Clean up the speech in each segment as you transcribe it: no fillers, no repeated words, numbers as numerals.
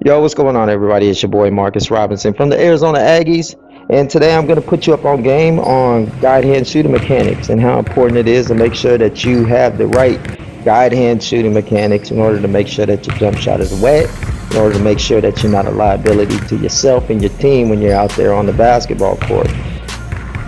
Yo, what's going on, everybody? It's your boy Marcus Robinson from the Arizona Aggies, and today I'm going to put you up on game on guide hand shooting mechanics and how important it is to make sure that you have the right guide hand shooting mechanics in order to make sure that your jump shot is wet, in order to make sure that you're not a liability to yourself and your team when you're out there on the basketball court.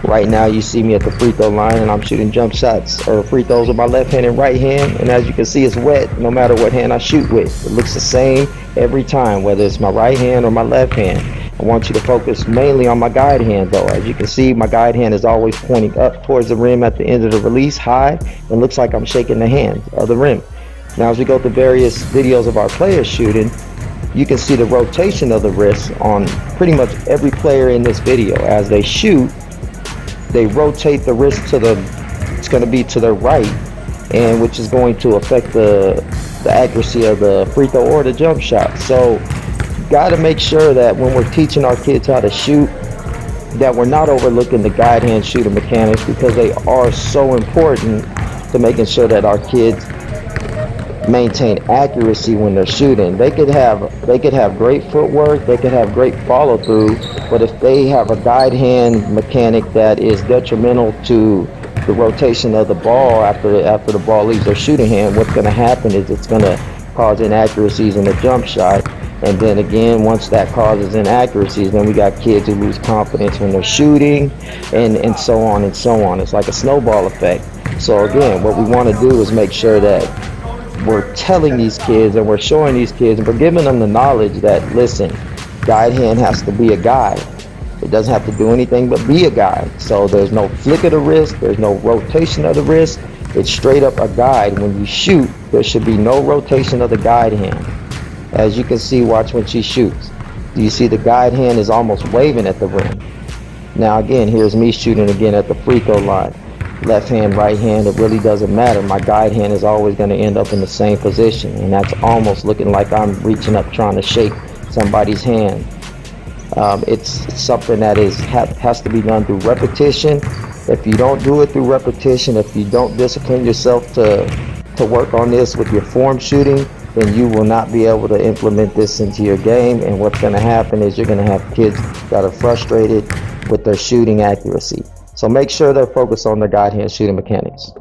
Right now, you see me at the free throw line, and I'm shooting jump shots or free throws with my left hand and right hand. And as you can see, it's wet no matter what hand I shoot with. It looks the same every time, whether it's my right hand or my left hand. I want you to focus mainly on my guide hand, though. As you can see, my guide hand is always pointing up towards the rim at the end of the release, high, and looks like I'm shaking the hand of the rim. Now, as we go through various videos of our players shooting, you can see the rotation of the wrist on pretty much every player in this video. As they shoot, they rotate the wrist to it's going to be to their right, and which is going to affect the accuracy of the free throw or the jump shot. So got to make sure that when we're teaching our kids how to shoot, that we're not overlooking the guide hand shooting mechanics, because they are so important to making sure that our kids maintain accuracy when they're shooting. They could have great footwork, they could have great follow through, but if they have a guide hand mechanic that is detrimental to the rotation of the ball after the ball leaves their shooting hand, what's going to happen is it's going to cause inaccuracies in the jump shot. And then again, once that causes inaccuracies, then we got kids who lose confidence when they're shooting, and so on and so on. It's like a snowball effect. So again, what we want to do is make sure that we're telling these kids and we're showing these kids and we're giving them the knowledge that, listen, guide hand has to be a guide. It doesn't have to do anything but be a guide. So there's no flick of the wrist, there's no rotation of the wrist. It's straight up a guide. When you shoot, there should be no rotation of the guide hand. As you can see, watch when she shoots. Do you see the guide hand is almost waving at the rim? Now again, here's me shooting again at the free throw line. Left hand, right hand, it really doesn't matter. My guide hand is always going to end up in the same position, and that's almost looking like I'm reaching up trying to shake somebody's hand. It's something that has to be done through repetition. If you don't do it through repetition, if you don't discipline yourself to work on this with your form shooting, then you will not be able to implement this into your game. And what's going to happen is you're going to have kids that are frustrated with their shooting accuracy. So make sure they're focused on their guide hand shooting mechanics.